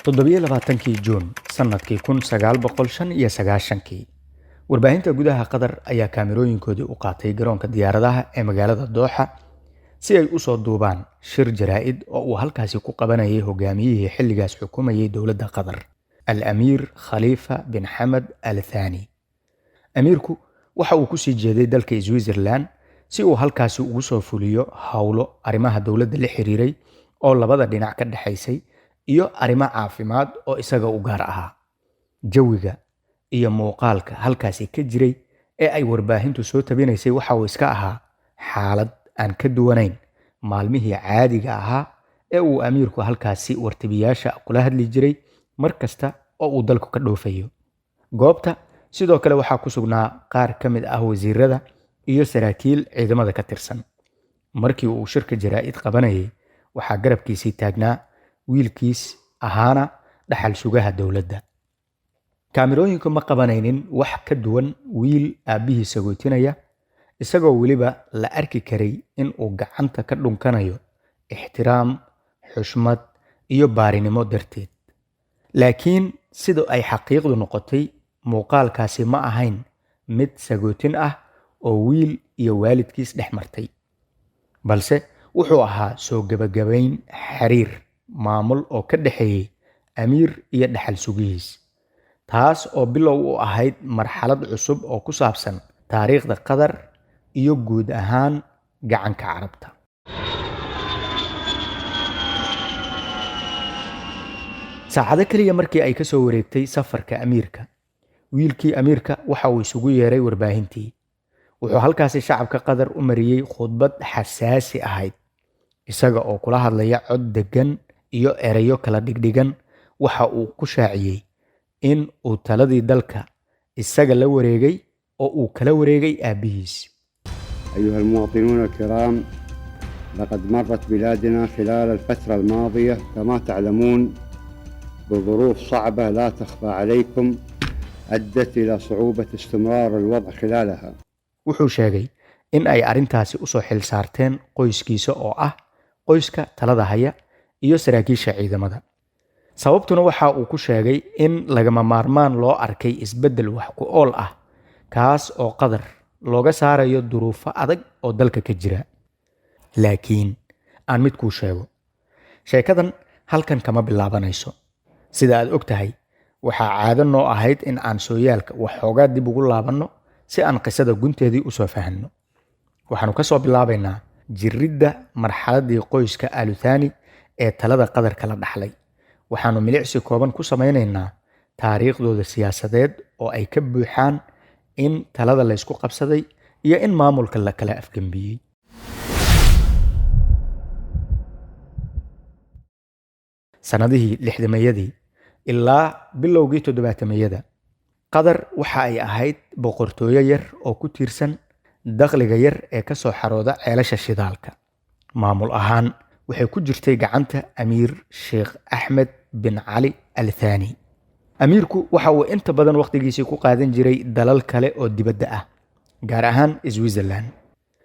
27 Juun sanadkii 1995 warbaahinta gudaha Qatar ayaa kaamirooyinkoodii u qaatay garoonka diyaaradaha ee magaalada Dooxa si ay u soo duubaan shir jaraa'id oo uu halkaasi ku qabanayay hogaamiyihii xilligaas xukumayay dowladda Qatar, Al-Amiir Khalifa bin Hamad Al Thani. Amiirku waxa uu ku sii jeeday dalka Switzerland si uu halkaasi ugu soo fuliyo hawlo arrimaha dowladda la xiriiray oo labada dhinac ka dhaxaysay iyo arrimo caafimaad oo isaga u gaar ahaa. Jawiga iyo muuqaalka halkaasi ka jiray ee ay warbaahintu soo tabinaysay waxa uu iska ahaa xaalad aan ka duwanayn maalmihii caadiga ahaa ee uu amiirku halkaasi wartabiyaasha kula hadli jiray mar kasta oo uu dalku ka dhoofayo. Goobta sidoo kale waxaa ku sugnaa qaar ka mid ah wasiirada iyo saraakiil ciidamada ka tirsan. Markii uu shirka jaraa'id qabanayay waxaa garabkiisii taagnaa wiilkiis ahaana dhaxal sugaha dowladda. Kaamirooyinku ma qabanaynin wax ka duwan wiil aabbihii sagootinaya, isagoo weliba la arki karay in uu gacanta ka dhunkanayo ixtiraam, xushmad iyo baarinimo darteed. Laakiin sida ay xaqiiqdu noqotay, muuqaalkaasi ma ahayn mid sagootin ah oo wiil iyo waalidkiis dhex martay, balse wuxuu ahaa soo gabagabayn xiriir maamul oo ka dhaxeeyay amiir iyo dhaxal sugihiis, taas oo bilow u ahayd marxalad cusub oo ku saabsan taariikhda Qatar iyo guud ahaan gacanka Carabta. Saacado kaliya markii ay ka soo wareegtay safarka amiirka, wiilkii amiirka waxa uu isugu yeeray warbaahintii. Wuxuu halkaasi shacabka Qatar u mariyay khudbad xasaasi ahayd, isaga oo kula hadlaya cod degan iyo erayo kala dhigdhigan. Waxa uu ku shaaciyay in uu taladii dalka isaga la wareegay oo uu kala wareegay aabihiis. أيها المواطنون الكرام، لقد مرت بلادنا خلال الفترة الماضية كما تعلمون بظروف صعبة لا تخفى عليكم أدت إلى صعوبة استمرار الوضع خلالها. wuxuu sheegay in ay arrintaasi u soo xil saarteen qoyskiisa oo ah qoyska talada haya iyo saraakiisha ciidamada. Sababtuna waxa uu ku sheegay in lagama maarmaan loo arkay isbeddel wax ku ool ah kaas oo Qatar looga saarayo duruufo adag oo dalka ka jira. Laakiin aan mid kuu sheego, sheekadan halkan kama bilaabanayso. Sida aad ogtahay, waxaa caado noo ahayd in aan sooyaalka waxoogaa dib ugu laabanno si aan qisada gunteedii u soo fahanno. Waxaanu ka soo bilaabaynaa jiridda marxaladdii qoyska Al Thani ee talada Qatar kala dhaxlay. Waxaanu milicsi kooban ku samaynaynaa taariikhdooda siyaasadeed oo ay ka buuxaan in talada la isku qabsaday iyo in maamulka la kala afgambiyey. Sanadihii 60-meeyadii ilaa bilowgii 70-meeyada, Qatar waxa ay ahayd boqortooyo yar oo ku tiirsan dakhliga yar ee ka soo xarooda ceelasha shidaalka. Maamul ahaan waxay ku jirtay gacanta Amiir Sheikh Ahmed bin Ali Al Thani. Amiirku waxa uu inta badan waqtigiisii ku qaadan jiray dalal kale oo dibadda ah, gaar ahaan Switzerland,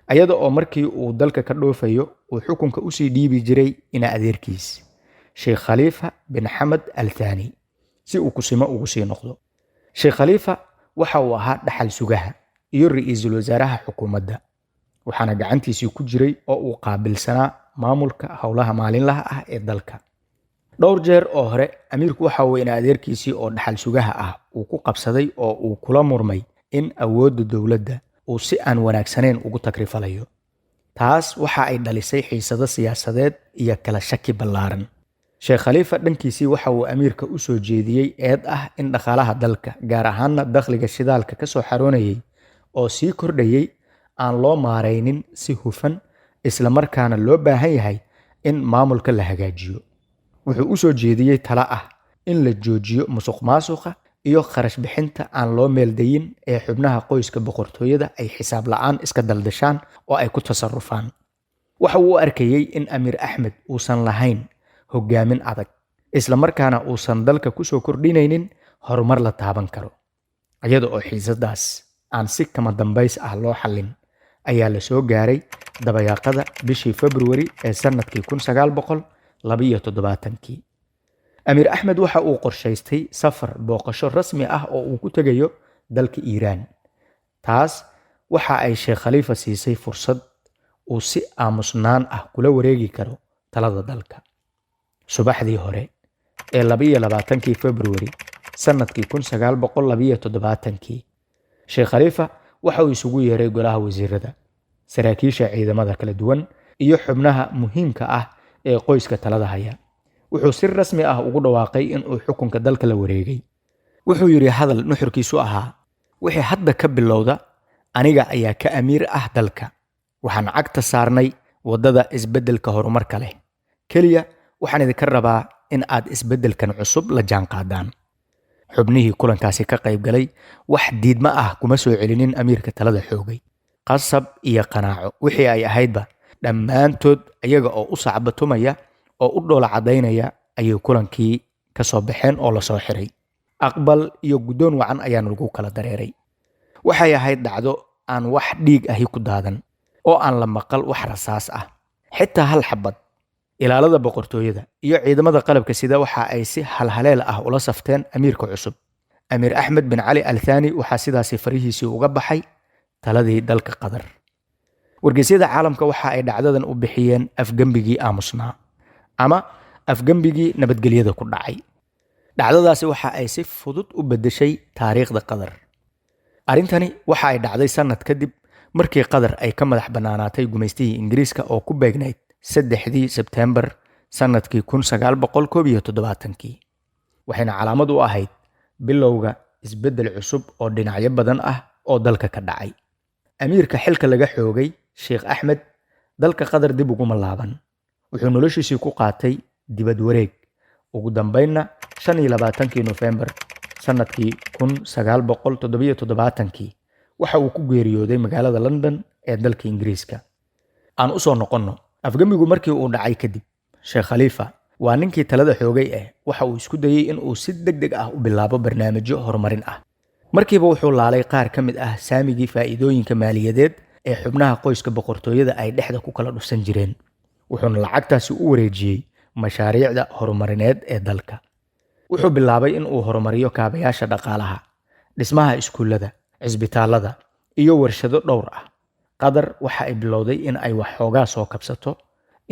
ayada oo markii uu dalka ka dhoofayo uu xukunka u sii dhiibi jiray ina adeerkiis Sheikh Khalifa bin Hamad Al Thani si uu kusimo ugu sii noqdo. Sheikh Khalifa waxa uu ahaa dhaxal sugaha iyo ra'iisul wasaaraha xukuumadda, waxaana gacantiisii ku jiray oo uu qaabilsanaa maamulka howlaha maalinlaha ah ee dalka. Dhowr jeer oo hore, amiirku waxa uu ina adeerkiisii oo dhaxal sugaha ah uu ku qabsaday oo uu kula murmay in awoodda dowladda uu si aan wanaagsanayn ugu takrifalayo. Taas waxa ay dhalisay xiisado siyaasadeed iyo kala shaki ballaaran. Sheikh Khalifa dhankiisii waxa uu amiirka u soo jeediyey eed ah in dhaqaalaha dalka, gaar ahaanna dakhliga shidaalka ka soo xaroonayay oo sii kordhayay, aan loo maaraynin si hufan, isla markaana loo baahan yahay in maamulka la hagaajiyo. Wuxuu u soo jeediyey talo ah in la joojiyo musuqmaasuqa iyo kharash bixinta aan loo meeldayin ee xubnaha qoyska boqortooyada ay xisaab la'aan iska daldashaan oo ay ku tasarrufaan. Waxa uu arkayay in Amiir Ahmed uusan lahayn hogaamin adag, isla markaana uusan dalka ku soo kordhinaynin horumar la taaban karo. Iyada oo xiisadaas aan si kama dambays ah loo xallin, ayaa la soo gaaray dabayaaqada bishii February ee sanadkii 1972. amiir axmed waxa uu qorshaystay safar booqasho rasmi ah oo uu ku tegayo dalka iiraan. taas waxa ay sheekh khaliifa siisay fursad uu si aamusnaan ah kula wareegi karo talada dalka. subaxdii hore ee 22 February sanadkii 1972 sheekh khaliifa waxa uu isugu yeeray golaha wasiirada, saraakiisha ciidamada kala duwan iyo xubnaha muhiimka ah ee qoyska talada haya. wuxuu si rasmi ah ugu dhawaaqay in uu xukunka dalka la wareegay. wuxuu yiri hadal nuxurkiisu ahaa: wixii hadda ka bilowda aniga ayaa ka amiir ah dalka. waxaan cagta saarnay wadada isbeddelka horumarka leh. kaliya waxaan idinka rabaa in aad isbeddelkan cusub la jaanqaadaan. xubnihii kulankaasi ka qayb galay wax diidma ah kuma soo celinin amiirka talada xoogay. qasab iyo qanaaco wixii ay ahaydba dhammaantood iyaga oo u sacbatumaya oo u dhoola cadaynaya ayay kulankii ka soo baxeen oo la soo xiray. aqbal iyo guddoon wacan ayaan lagu kala dareeray. waxay ahayd dhacdo aan wax dhiig ahi ku daadan oo aan la maqal wax rasaas ah, xitaa hal xabad. ilaalada boqortooyada iyo ciidamada qalabka sida waxa ay si halhaleel ah ula safteen amiirka cusub. amiir axmed bin cali al thani waxaa sidaasi farihiisii uga baxay taladii dalka qatar. wargeysyada caalamka waxa ay dhacdadan u bixiyeen afgembigii aamusnaa ama afgembigii nabadgelyada ku dhacay. dhacdadaasi waxa ay si fudud u beddeshay taariikhda qatar. arrintani waxa ay dhacday sanad kadib markii qatar ay ka madax bannaanaatay gumaystihii ingiriiska oo ku beegnayd 3 Sebtembar sanadkii 1971. waxayna calaamad u ahayd bilowga isbeddel cusub oo dhinacyo badan ah oo dalka ka dhacay. amiirka xilka laga xoogay sheekh axmed dalka qatar dib uguma laaban. wuxuu noloshiisii ku qaatay dibad wareeg. ugu dambeynna 25 Noofembar sanadkii 1977 waxa uu ku geeriyooday magaalada London ee dalka Ingiriiska. aan u soo noqonno afgembigu markii uu dhacay kadib, sheekh khaliifa waa ninkii talada xoogay waxa uu isku dayay in uu si degdeg ah u bilaabo barnaamijyo horumarin ah. markiiba wuxuu laalay qaar ka mid ah saamigii faa'iidooyinka maaliyadeed ee xubnaha qoyska boqortooyada ay dhexda ku kala dhusan jireen. wuxuuna lacagtaasi u wareejiyey mashaariicda horumarineed ee dalka. wuxuu bilaabay in uu horumariyo kaabayaasha dhaqaalaha, dhismaha iskuullada, cisbitaalada iyo warshado dhowr ah. qatar waxa ay bilowday in ay wax xoogaa soo kabsato,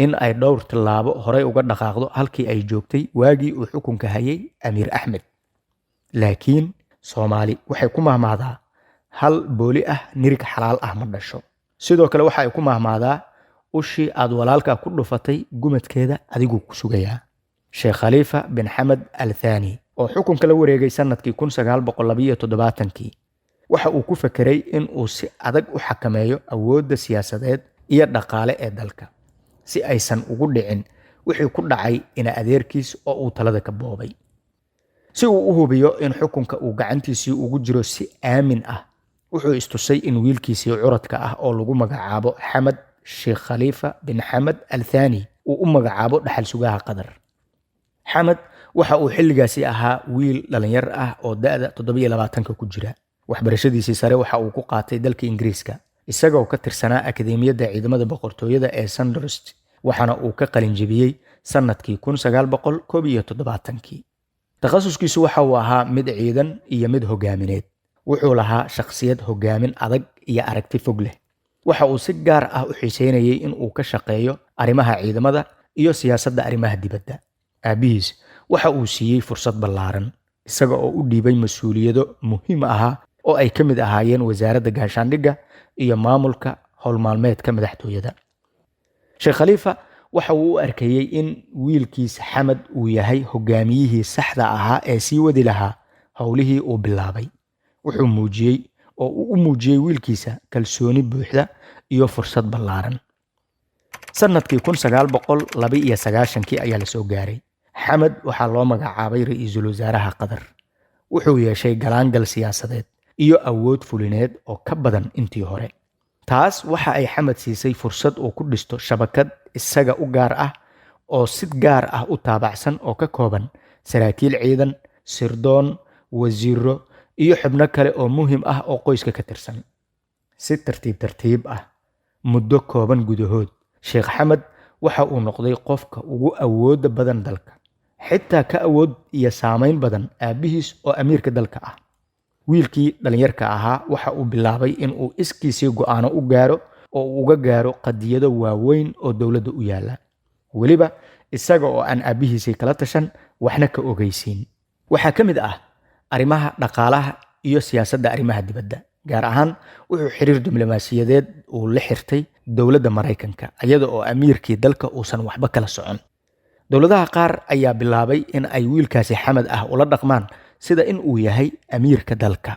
in ay dhowr tillaabo horey uga dhaqaaqdo halkii ay joogtay waagii uu xukunka hayay amiir axmed. laakiin Soomaali waxay ku mahmaadaa hal booli ah nirig xalaal ah ma dhasho. sidoo kale waxa ay ku mahmaadaa ushii aad walaalka ku dhufatay gumadkeeda adigu ku sugayaa. sheekh khaliifa bin xamed al thani oo xukunka la wareegay sanadkii 1972 waxa uu ku fekeray in uu si adag u xakameeyo awoodda siyaasadeed iyo dhaqaale ee dalka si aysan ugu dhicin wixii ku dhacay ina adeerkiis oo uu talada ka boobay. si uu u hubiyo in xukunka uu gacantiisii ugu jiro si aamin ah, wuxuu istusay in wiilkiisii curadka ah oo lagu magacaabo xamed sheekh khaliifa bin xamed al thani uu u magacaabo dhaxal sugaha qatar. xamed waxa uu xilligaasi ahaa wiil dhalinyar ah oo da'da 27 ku jira. waxbarashadiisii sare waxa uu ku qaatay dalka Ingiriiska isagoo ka tirsanaa akademiyadda ciidamada boqortooyada ee Sandhurst, waxaana uu ka qalin jebiyey sanadkii 1971. takhasuskiisu waxa uu ahaa mid ciidan iyo mid hogaamineed. wuxuu lahaa shakhsiyad hogaamin adag iyo aragti fog leh. waxa uu si gaar ah u xiiseynayay in uu ka shaqeeyo arrimaha ciidamada iyo siyaasadda arrimaha dibadda. aabihiis waxa uu siiyey fursad ballaaran, isaga oo u dhiibay mas'uuliyado muhiim ah oo ay ka mid ahaayeen wasaaradda gaashaandhigga iyo maamulka howlmaalmeedka madaxtooyada. sheekh khaliifa waxa uu u arkayay in wiilkiisa xamed uu yahay hogaamiyihii saxda ahaa ee sii wadi lahaa howlihii uu bilaabay. wuxuu muujiyey oo uu u muujiyey wiilkiisa kalsooni buuxda iyo fursad ballaaran. sanadkii 1992 ayaa la soo gaaray. xamed waxaa loo magacaabay ra'iisul wasaaraha qatar. wuxuu yeeshay galaangal siyaasadeed iyo awood fulineed oo ka badan intii hore. taas waxa ay xamed siisay fursad uu ku dhisto shabakad isaga u gaar ah oo si gaar ah u taabacsan oo ka kooban saraakiil ciidan, sirdoon, wasiiro iyo xubno kale oo muhiim ah oo qoyska ka tirsan. si tartiib ah muddo kooban gudahood, sheekh xamed waxa uu noqday qofka ugu awoodda badan dalka. xitaa ka awood iyo saamayn badan aabbihiis oo amiirka dalka ah. wiilkii dhalinyarka ahaa waxa uu bilaabay in uu iskiisii go'aano u gaaro oo uu uga gaaro qadiyado waaweyn oo dowladda u yaala, weliba isaga oo aan aabbihiisii kala tashan waxna ka ogeysiin. waxaa ka mid ah arrimaha dhaqaalaha iyo siyaasadda arrimaha dibadda. gaar ahaan wuxuu xiriir diblomaasiyadeed uu la xirtay dowladda Maraykanka iyada oo amiirkii dalka uusan waxba kala socon. dowladaha qaar ayaa bilaabay in ay wiilkaasi Xamed ah ula dhaqmaan sida in uu yahay amiirka dalka.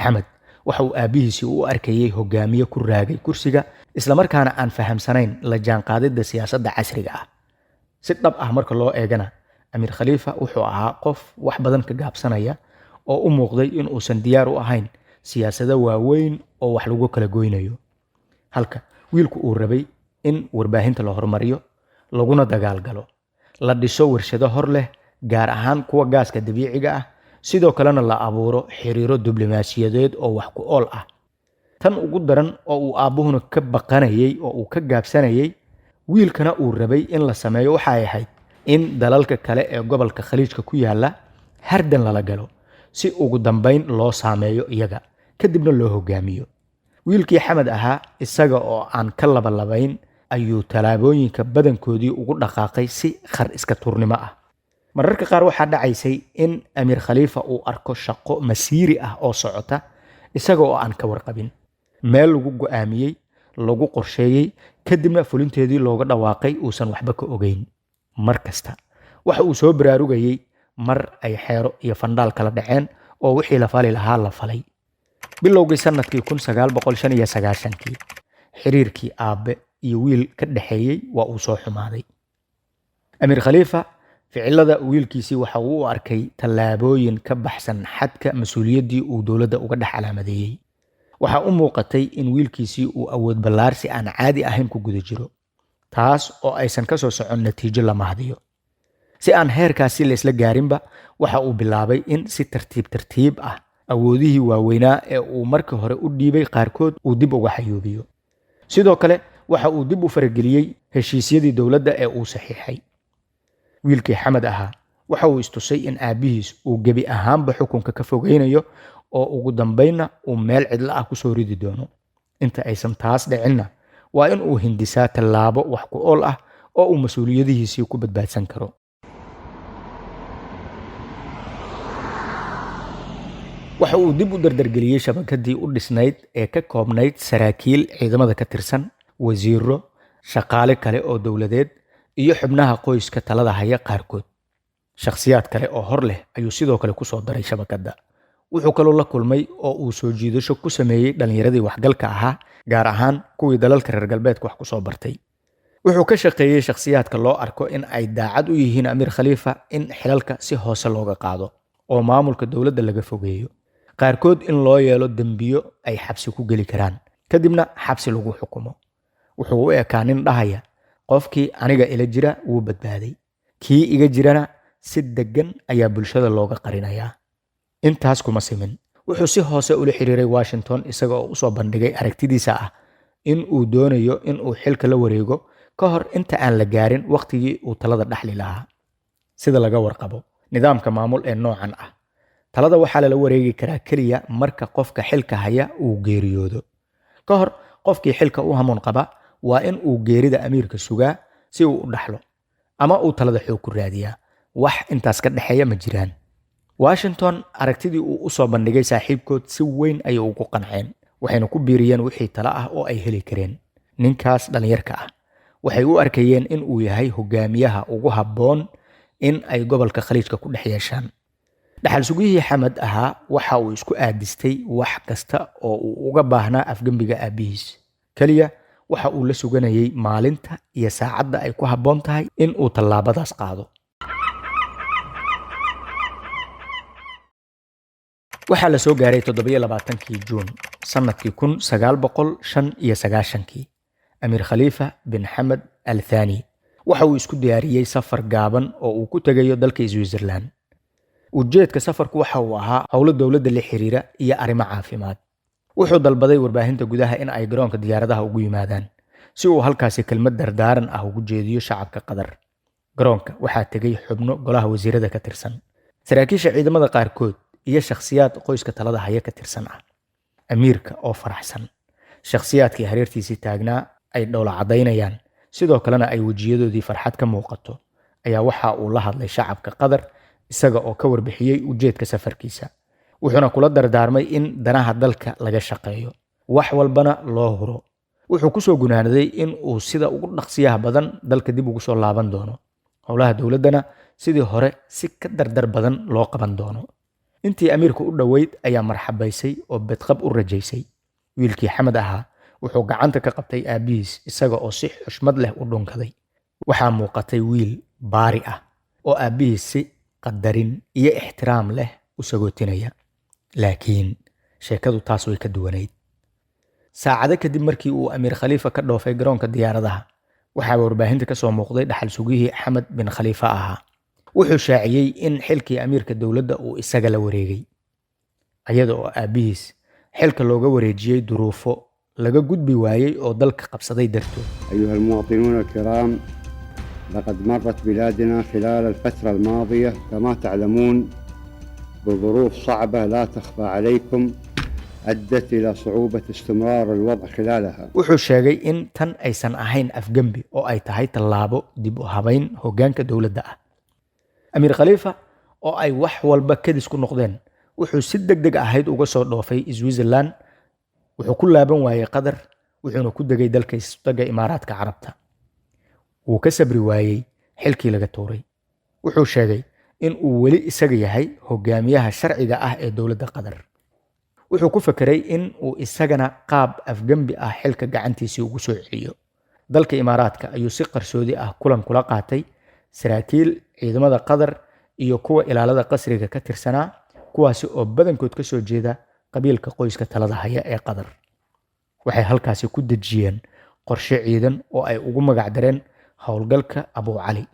Xamed waxa uu aabbihiisii u arkayay hogaamiye ku raagay kursiga isla markaana aan fahamsanayn la jaanqaadidda siyaasadda casriga ah. si dhab ah marka loo eegana, Amiir Khalifa wuxuu ahaa qof wax badan ka gaabsanaya oo u muuqday in uusan diyaar u ahayn siyaasado waaweyn oo wax lagu kala goynayo, halka wiilku uu rabay in warbaahinta la horumariyo, laguna dagaalgalo, la dhiso warshado hor leh gaar ahaan kuwa gaaska dabiiciga ah, sidoo kalena la abuuro xiriiro diblomaasiyadeed oo wax ku ool ah. tan ugu daran oo uu aabbuhuna ka baqanayay oo uu ka gaabsanayay, wiilkana uu rabay in la sameeyo waxa ay ahayd in dalalka kale ee gobolka Khaliijka ku yaala hardan lala galo si ugu dambeyn loo saameeyo iyaga, kadibna loo hogaamiyo. wiilkii Xamed ahaa isaga oo aan ka labalabayn ayuu talaabooyinka badankoodii ugu dhaqaaqay si khar iska turnimo ah. mararka qaar waxaa dhacaysay in Amiir Khalifa uu arko shaqo masiiri ah oo socota isaga oo aan ka warqabin, meel lagu go'aamiyey, lagu qorsheeyey, kadibna fulinteedii looga dhawaaqay uusan waxba ka ogeyn. mar kasta waxa uu soo baraarugayay mar ay xeero iyo fandhaal kala dhaceen oo wixii la fali lahaa la falay. bilowgii sanadkii 1995 xiriirkii aabe iyo wiil ka dhaxeeyay waa uu soo xumaaday. Amiir Khalifa ficilada wiilkiisii waxa uu u arkay tallaabooyin ka baxsan xadka mas'uuliyaddii uu dowladda uga dhex calaamadeeyay. waxa u muuqatay in wiilkiisii uu awood ballaarsi aan caadi ahayn ku guda jiro, taas oo aysan ka soo socon natiijo la mahdiyo. si aan heerkaasi la isla gaarinba, waxa uu bilaabay in si tartiib ah awoodihii waaweynaa ee uu markii hore u dhiibay qaarkood uu dib uga xayuubiyo. sidoo kale waxa uu dib u farageliyey heshiisyadii dowladda ee uu saxiixay. wiilkii Xamed ahaa waxa uu istusay in aabbihiis uu gebi ahaanba xukunka ka fogeynayo oo ugu dambeynna uu meel cidla ah kusoo ridi doono. inta aysan taas dhicinna waa in uu hindisaa tallaabo wax ku ool ah oo uu mas'uuliyadihiisii ku badbaadsan karo. waxa uu dib u dardargeliyey shabakadii u dhisnayd ee ka koobnayd saraakiil ciidamada ka tirsan, wasiiro, shaqaale kale oo dowladeed iyo xubnaha qoyska talada haya qaarkood. shakhsiyaad kale oo hor leh ayuu sidoo kale ku soo daray shabakadda. wuxuu kaloo la kulmay oo uu soo jiidasho ku sameeyey dhallinyaradii waxgalka ahaa, gaar ahaan kuwii dalalka reer galbeedka wax ku soo bartay. wuxuu ka shaqeeyey shakhsiyaadka loo arko in ay daacad u yihiin Amiir Khalifa in xilalka si hoose looga qaado oo maamulka dowladda laga fogeeyo, qaarkood in loo yeelo dembiyo ay xabsi ku geli karaan, kadibna xabsi lagu xukumo. wuxuu u ekaa nin dhahaya, qofkii aniga ila jira wuu badbaaday, kii iga jirana si deggan ayaa bulshada looga qarinayaa. intaas kuma simin, wuxuu si hoose ula xiriiray Washington isaga oo u soo bandhigay aragtidiisa ah in uu doonayo in uu xilka la wareego ka hor inta aan la gaarin waqtigii uu talada dhaxli lahaa. sida laga warqabo, nidaamka maamul ee noocan ah, talada waxaa lala wareegi karaa keliya marka qofka xilka haya uu geeriyoodo. ka hor qofkii xilka u hamuun qaba waa in uu geerida amiirka sugaa si uu u dhaxlo ama uu talada xoog ku raadiyaa. wax intaas ka dhexeeya ma jiraan. Washington aragtidii uu u soo bandhigay saaxiibkood si weyn ayay ugu qanceen, waxayna ku biiriyeen wixii talo ah oo ay heli kareen. ninkaas dhalinyarka ah waxay u arkayeen in uu yahay hogaamiyaha ugu habboon in ay gobolka Khaliijka ku dhex yeeshaan. dhaxal sugihii Xamed ahaa waxa uu isku aadistay wax kasta oo uu uga baahnaa afgembiga aabbihiis. kaliya waxa uu la suganayay maalinta iyo saacadda ay ku habboon tahay in uu tallaabadaas qaado. waxaa la soo gaaray 27 Juun sanadkii 1995. Amiir Khalifa bin Xamed Al Thani waxa uu isku diyaariyey safar gaaban oo uu ku tagayo dalka Switzerland. ujeedka safarku waxa uu ahaa howlo dowladda la xiriira iyo arrimo caafimaad. wuxuu dalbaday warbaahinta gudaha in ay garoonka diyaaradaha ugu yimaadaan si uu halkaasi kelmad dardaaran ah ugu jeediyo shacabka Qatar. garoonka waxaa tegay xubno golaha wasiirada ka tirsan, saraakiisha ciidamada qaarkood iyo shakhsiyaad qoyska talada haya ka tirsan ah. amiirka oo faraxsan, shakhsiyaadkii hareertiisii taagnaa ay dhoola cadaynayaan, sidoo kalena ay wejiyadoodii farxad ka muuqato, ayaa waxa uu la hadlay shacabka Qatar isaga oo ka warbixiyey ujeedka safarkiisa. wuxuuna kula dardaarmay in danaha dalka laga shaqeeyo, wax walbana loo huro. wuxuu ku soo gunaanaday in uu sida ugu dhaqsiyaha badan dalka dib ugu soo laaban doono, howlaha dowladdana sidii hore si ka dardar badan loo qaban doono. intii amiirku u dhoweyd ayaa marxabaysay oo bedqab u rajaysay. wiilkii Xamed ahaa wuxuu gacanta ka qabtay aabihiis isaga oo si xushmad leh u dhunkaday. waxaa muuqatay wiil baari ah oo aabihiis si qadarin iyo ixtiraam leh u sagootinaya. laakiin sheekadu taas way ka duwanayd. saacado kadib markii uu amiir khaliifa ka dhoofay garoonka diyaaradaha, waxaa warbaahinta ka soo muuqday dhaxal sugihii Xamed bin Khaliifa ahaa. wuxuu shaaciyey in xilkii amiirka dowladda uu isaga la wareegay, iyada oo aabihiis xilka looga wareejiyey duruufo laga gudbi waayey oo dalka qabsaday dartood. أيها المواطنون الكرام، لقد مرت بلادنا خلال الفترة الماضية كما تعلمون بظروف صعبة لا تخفى عليكم أدت إلى صعوبة استمرار الوضع خلالها. wuxuu sheegay in tan aysan ahayn afgembi oo ay tahay tallaabo dib u habayn hoggaanka dowladda ah. amiir khaliifa oo ay wax walba kadis ku noqdeen, wuxuu si degdeg ahayd uga soo dhoofay Switzerland. wuxuu ku laaban waayey Qatar, wuxuuna ku degay dalka istaga Imaaraadka Carabta. wuu ka sabri waayey xilkii laga tuuray. wuxuu sheegay in uu weli isaga yahay hogaamiyaha sharciga ah ee dowladda Qatar. wuxuu ku fakeray in uu isagana qaab afgembi ah xilka gacantiisii ugu soo celiyo. dalka Imaaraadka ayuu si qarsoodi ah kulan kula qaatay saraakiil ciidamada Qatar iyo kuwa ilaalada qasriga ka tirsanaa, kuwaasi oo badankood ka soo jeeda qabiilka qoyska talada haya ee Qatar. waxay halkaasi ku dejiyeen qorshe ciidan oo ay ugu magac dareen howlgalka Abu Cali.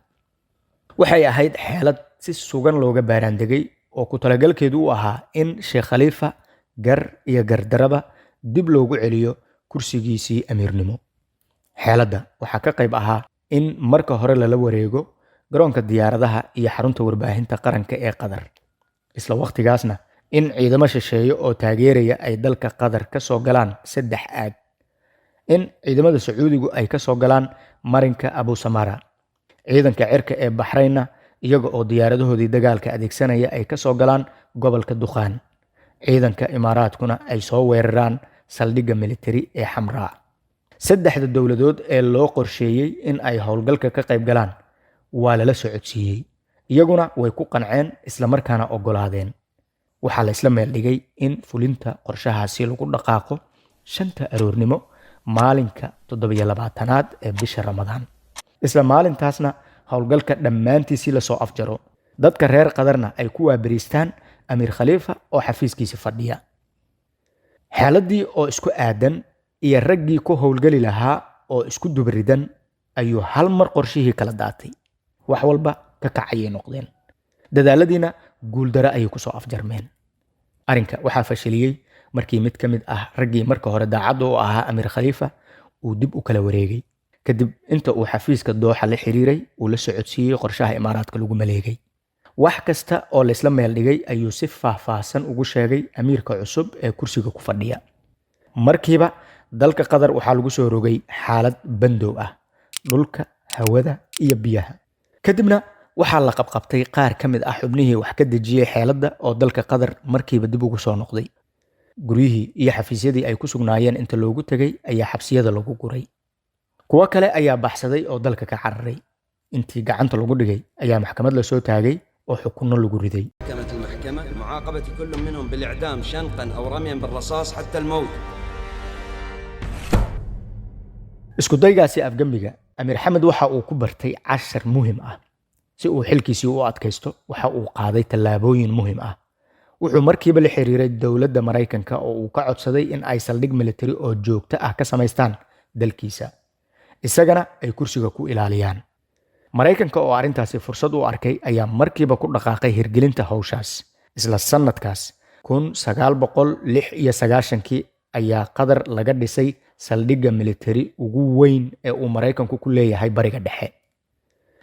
waxay ahayd xeelad si sugan looga baaraandegay oo ku talagalkeedu u ahaa in Sheekh Khaliifa gar iyo gardaraba dib loogu celiyo kursigiisii amiirnimo. xeeladda waxaa ka qayb ahaa in marka hore lala wareego garoonka diyaaradaha iyo xarunta warbaahinta qaranka ee Qatar, isla waqtigaasna in ciidamo shisheeye oo taageeraya ay dalka Qatar ka soo galaan 3 aag. in ciidamada Sacuudigu ay ka soo galaan marinka Abu Samara, ciidanka cirka ee Bahraynna iyaga oo diyaaradahoodii dagaalka adeegsanaya ay ka soo galaan gobolka Dukhaan, ciidanka Imaaraadkuna ay soo weeraraan saldhigga militari ee Xamraa. 3 dowladood ee loo qorsheeyey in ay howlgalka ka qayb galaan waa lala socodsiiyey, iyaguna way ku qanceen isla markaana ogolaadeen. waxaa la isla meel dhigay in fulinta qorshahaasi lagu dhaqaaqo 5 aroornimo maalinka 27aad ee bisha Ramadaan. isla maalintaasna howlgalka dhammaantiisii la soo afjaro, dadka reer Qatarna ay ku waabariistaan amiir khaliifa oo xafiiskiisa fadhiya. xaaladii oo isku aadan iyo raggii ku howlgali lahaa oo isku dubaridan ayuu hal mar qorshihii kala daatay. wax walba ka kacayay noqdeen, dadaaladiina guuldaro ayay ku soo afjarmeen. arrinka waxaa fashiliyey markii mid ka mid ah raggii marka hore daacadda u ahaa amiir khaliifa uu dib u kala wareegay, kadib inta uu xafiiska Dooxa la xiriiray uu la socodsiiyey qorshaha Imaaraadka lagu maleegay. wax kasta oo la isla meel dhigay ayuu si faahfaahsan ugu sheegay amiirka cusub ee kursiga ku fadhiya. markiiba dalka Qatar waxaa lagu soo rogay xaalad bandow ah, dhulka, hawada iyo biyaha. kadibna waxaa la qabqabtay qaar ka mid ah xubnihii wax ka dejiyey xeeladda oo dalka Qatar markiiba dib ugu soo noqday. guryihii iyo xafiisyadii ay ku sugnaayeen inta loogu tegay ayaa xabsiyada lagu guray. kuwo kale ayaa baxsaday oo dalka ka cararay. intii gacanta lagu dhigay ayaa maxkamad la soo taagay oo xukunno lagu riday. المحكمة معاقبة كل منهم بالإعدام شنقا أو رميا بالرصاص حتى الموت. isku daygaasi afgambiga, amiir Xamed waxa uu ku bartay cashar muhiim ah. si uu xilkiisii u adkaysto, waxa uu qaaday tallaabooyin muhiim ah. wuxuu markiiba la xiriiray dowladda Maraykanka oo uu ka codsaday in ay saldhig militari oo joogto ah ka samaystaan dalkiisa, isagana ay kursiga ku ilaaliyaan. Maraykanka oo arrintaasi fursad u arkay ayaa markiiba ku dhaqaaqay hirgelinta hawshaas. isla sanadkaas 1996 ayaa Qatar laga dhisay saldhigga militari ugu weyn ee uu Maraykanku ku leeyahay Bariga Dhexe.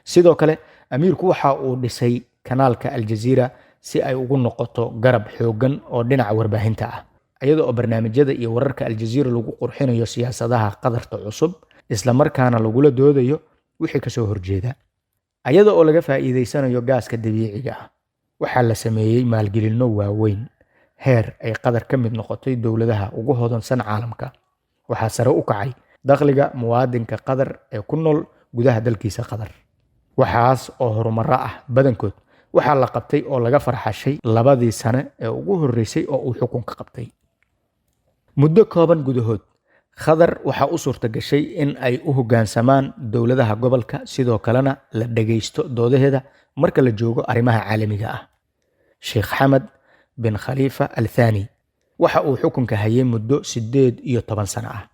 sidoo kale amiirku waxa uu dhisay kanaalka aljaziira si ay ugu noqoto garab xooggan oo dhinaca warbaahinta ah, iyada oo barnaamijyada iyo wararka aljaziira lagu qurxinayo siyaasadaha qadarta cusub isla markaana lagula doodayo wixii kasoo horjeeda. Iyada oo laga faa'iideysanayo gaaska dabiiciga ah, waxaa la sameeyey maalgelinno waaweyn, heer ay Qatar ka mid noqotay dowladaha ugu hodansan caalamka. Waxaa sare u kacay dakhliga muwaadinka Qatar ee ku nool gudaha dalkiisa Qatar. Waxaas oo horumaro ah badankood waxaa la qabtay oo laga farxashay 2 sano ee ugu horreysay oo uu xukunka qabtay. Muddo kooban gudahood, Qatar waxa u suurta gashay in ay u hoggaansamaan dowladaha gobolka, sidoo kalena la dhageysto doodaheeda marka la joogo arrimaha caalamiga ah. Sheikh Hamad bin Khalifa Al Thani waxa uu xukunka hayay muddo 18 sano ah.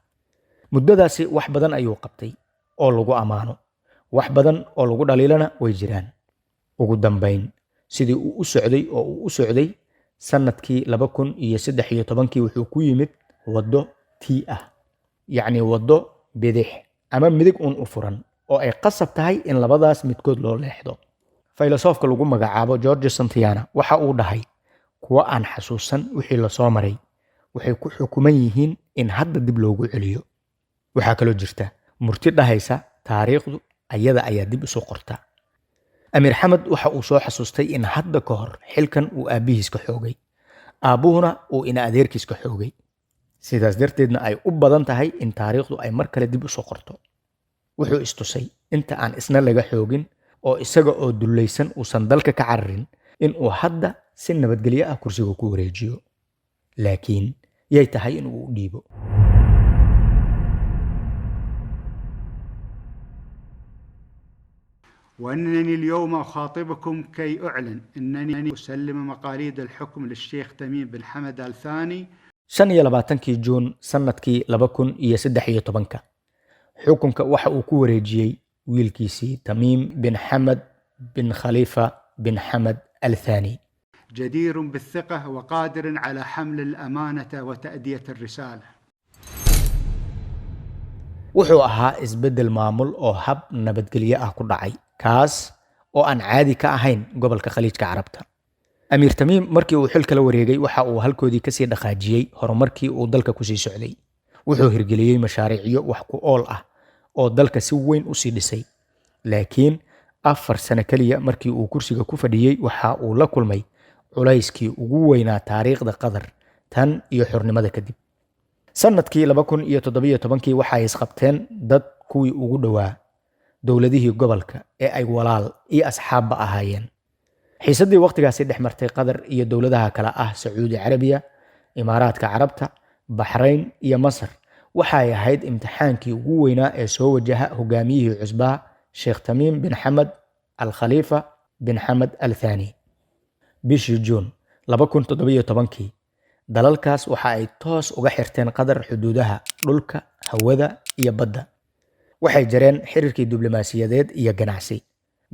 Muddadaasi wax badan ayuu qabtay oo lagu amaano, wax badan oo lagu dhaliilana way jiraan. Ugu dambeyn, sidii uu u socday sanadkii 2013 wuxuu ku yimid waddo T ah, yacni waddo bidix ama midig u furan oo ay qasab tahay in labadaas midkood loo leexdo. Filosoofka lagu magacaabo George Santayana waxa uu dhahay, kuwa aan xasuusan wixii la soo maray waxay ku xukuman yihiin in hadda dib loogu celiyo. Waxaa kaloo jirta murti dhahaysa taariikhdu ayada ayaa dib isu qorta. Amiir Hamad waxa uu soo xasuustay in hadda ka hor xilkan uu aabihiis ka xoogay, aabuhuna uu ina adeerkiis ka xoogay. Sidaas darteedna ay u badan tahay in taariikhdu ay mar kale dib isu qorto. Wuxuu istusay inta aan isna laga xoogin oo isaga oo dulleysan uusan dalka ka cararin in uu hadda si nabadgelyo ah kursiga ku wareejiyo. Laakiin yay tahay in uu u dhiibo. وأنني اليوم أخاطبكم كي أعلن أنني أسلم مقاليد الحكم للشيخ تميم بن حمد آل ثاني 25 Juun sanadkii 2013 xukunka waxa uu ku wareejiyay wiilkiisii Tamiim bin Hamad bin Khalifa bin Hamad Al Thani. جدير بالثقة وقادر على حمل الأمانة وتأدية الرسالة. wuxuu ahaa isbedel maamul oo hab nabadgelyo ah ku dhacay, kaas oo aan caadi ka ahayn gobolka Khaliijka Carabta. Amiir Tamiim markii uu xilka la wareegay waxa uu halkoodii kasii dhaqaajiyay horumarkii uu dalka ku sii socday. Wuxuu hirgeliyey mashaariicyo wax ku ool ah oo dalka si weyn u sii dhisay. Laakiin 4 sano kaliya markii uu kursiga ku fadhiyay waxa uu la kulmay culayskii ugu weynaa taariikhda Qatar tan iyo xornimada kadib. Sanadkii 2017 waxay isqabteen dad kuwii ugu dhawaa dowladihii gobolka ee ay walaal iyo asxaabba ahaayeen. xiisadii waqtigaasi dhex martay Qatar iyo dowladaha kale ah Sacuudi Carabiya, Imaaraadka Carabta, Bahrain iyo Masar waxay ahayd imtixaankii ugu weynaa ee soo wajaha hogaamiyihii cusbaa Sheikh Tamiim bin Hamad Al Khalifa bin Hamad Al Thani. Bishii Juun 2017 dalalkaas waxa ay toos uga xirteen Qatar xuduudaha dhulka, hawada iyo badda. Waxay jareen xiriirkii diblomaasiyadeed iyo ganacsi.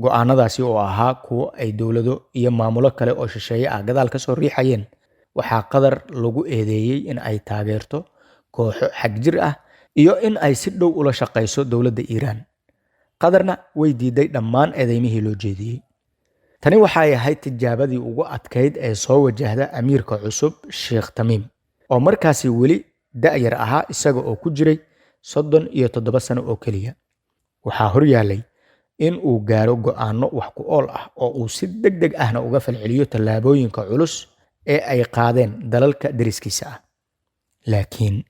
Go'aanadaasi oo ahaa kuwo ay dowlado iyo maamulo kale oo shisheeye ah gadaal ka soo riixayeen, waxaa Qatar lagu eedeeyay in ay taageerto kooxo xagjir ah iyo in ay si dhow ula shaqeyso dowladda Iiraan. Qatarna way diiday dhammaan eedeymihii loo jeediyey. Tani waxay ahayd tijaabadii ugu adkayd ee soo wajahda amiirka cusub Sheikh Tamiim, oo markaasi weli da'yar ahaa isaga oo ku jiray 37 sano oo keliya. Waxaa horyaalay in uu gaaro go'aano wax ku ool ah oo uu si degdeg ahna uga falceliyo tallaabooyinka culus ee ay qaadeen dalalka deriskiisa ah. Laakiin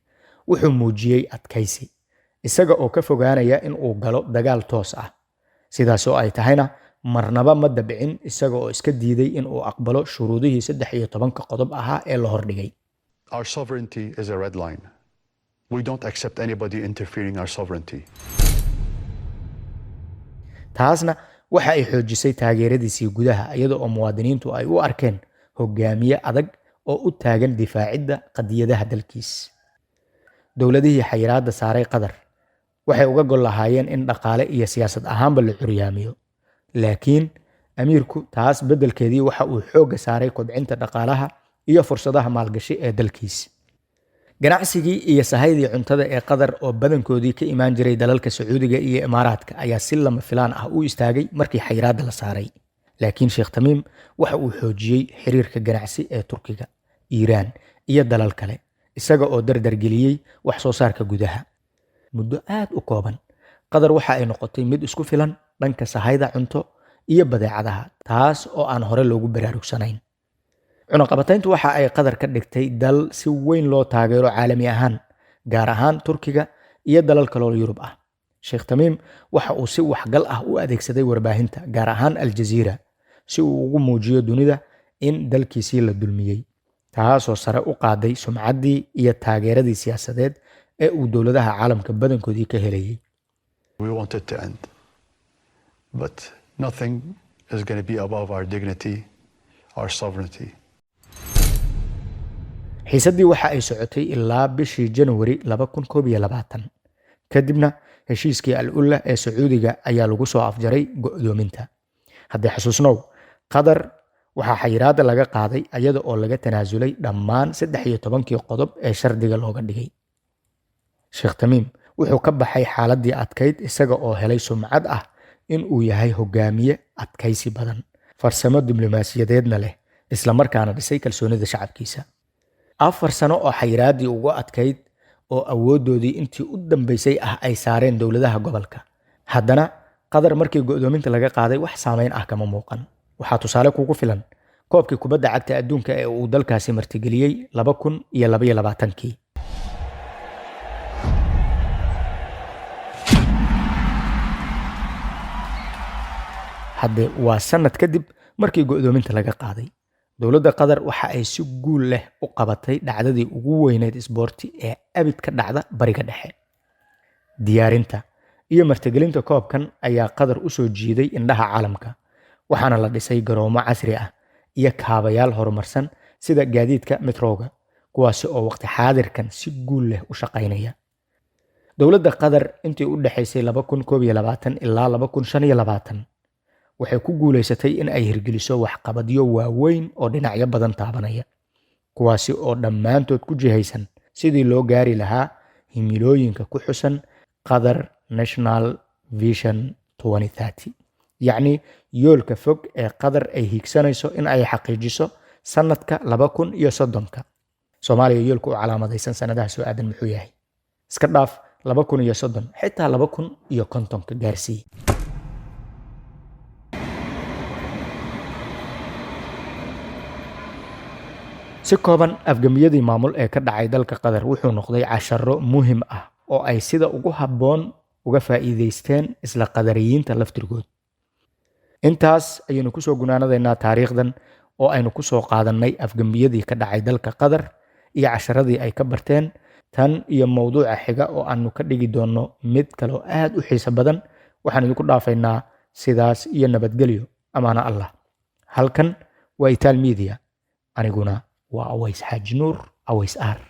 wuxuu muujiyey adkaysi, isaga oo ka fogaanaya in uu galo dagaal toos ah. Sidaas oo ay tahayna marnaba ma dabcin, isaga oo iska diiday in uu aqbalo shuruudihii 13 qodob ahaa ee la hordhigay. Our sovereignty is a red line. We don't accept anybody interfering our sovereignty. taasna waxa ay xoojisay taageeradiisii gudaha, iyada oo muwaadiniintu ay u arkeen hogaamiye adag oo u taagan difaacidda qadiyadaha dalkiis. Dowladihii xayiraadda saaray Qatar waxay uga gol lahaayeen in dhaqaale iyo siyaasad ahaanba la curyaamiyo. Laakiin amiirku taas beddelkeedii waxa uu xoogga saaray kobcinta dhaqaalaha iyo fursadaha maalgashi ee dalkiis. ganacsigii iyo sahaydii cuntada ee Qatar oo badankoodii ka imaan jiray dalalka Sacuudiga iyo Imaaraadka ayaa si lama filaan ah u istaagay markii xayiraadda la saaray. laakiin Sheekh Tamiim waxa uu xoojiyey xiriirka ganacsi ee Turkiga, Iiraan iyo dalal kale, isaga oo dardargeliyey wax soo saarka gudaha. Muddo aad u kooban, Qatar waxa ay noqotay mid isku filan dhanka sahayda cunto iyo badeecadaha, taas oo aan hore loogu baraarugsanayn. Cunaqabatayntu waxa ay Qatar ka dhigtay dal si weyn loo taageero caalami ahaan, gaar ahaan Turkiga iyo dalal kale oo Yurub ah. Sheekh Tamiim waxa uu si waxgal ah u adeegsaday warbaahinta, gaar ahaan Al Jazeera, si uu ugu muujiyo dunida in dalkiisii la dulmiyey, taasoo sare u qaaday sumcaddii iyo taageeradii siyaasadeed ee uu dowladaha caalamka badankoodii ka helayay. We want it to end. But nothing is going to be above our dignity, our sovereignty. Xiisaddii waxa ay socotay ilaa bishii January 2021. Kadibna heshiiskii Al-Ula ee Sacuudiga ayaa lagu soo afjaray go'doominta. Haddii xasuusnow, Qatar waxaa xayiraadda laga qaaday iyada oo laga tanaasulay dhammaan 13 qodob ee shardiga looga dhigay. Sheekh Tamiim wuxuu ka baxay xaaladii adkayd isaga oo helay sumcad ah in uu yahay hogaamiye adkaysi badan, farsamo diblomaasiyadeedna leh, isla markaana dhisay kalsoonida shacabkiisa. 4 sano oo xayiraaddii ugu adkayd oo awoodoodii intii u dambeysay ah ay saareen dowladaha gobolka. Haddana Qatar markii go'doominta laga qaaday wax saameyn ah kama muuqan. Waxaa tusaale kugu filan koobkii kubadda cagta adduunka ee uu dalkaasi martigeliyey 2022. Hadde waa sanad kadib markii go'doominta laga qaaday. Dowladda Qatar waxa ay si guul leh u qabatay dhacdadii ugu weyneyd isboorti ee abid ka dhacda Bariga Dhexe. Diyaarinta iyo martigelinta koobkan ayaa Qatar u soo jiiday indhaha caalamka, waxaana la dhisay garoomo casri ah iyo kaabayaal horumarsan sida gaadiidka metrowga, kuwaasi oo waqti xaadirkan si guul leh u shaqaynaya. Dowladda Qatar intii u dhaxaysay 2021 ilaa 2025 waxay ku guuleysatay in ay hirgeliso waxqabadyo waaweyn oo dhinacyo badan taabanaya, kuwaasi oo dhammaantood ku jihaysan sidii loo gaari lahaa himilooyinka ku xusan Qatar National Vision 2030, yacni yoolka fog ee Qatar ay hiigsanayso in ay xaqiijiso sanadka 2030. Soomaaliya yoolka u calaamadaysan sanadaha soo aadan muxuu yahay? Iska dhaaf 2030, xitaa 2050 gaarsii. Si kooban, afgamiyadii maamul ee ka dhacay dalka Qatar wuxuu noqday casharo muhiim ah oo ay sida ugu habboon uga faa'iideysteen isla Qadariyiinta laftirkood. Intaas ayaynu ku soo gunaanadaynaa taariikhdan oo aynu ku soo qaadannay afgamiyadii ka dhacay dalka Qatar iyo casharadii ay ka barteen, tan iyo mowduuca xiga oo aanu ka dhigi doonno mid kale oo aad u xiiso badan. Waxaan idinku dhaafaynaa sidaas iyo nabadgelyo, amaana Allah. Halkan waa Itaal Media, aniguna waa Aways Xaaji Nuur, Aways Aar.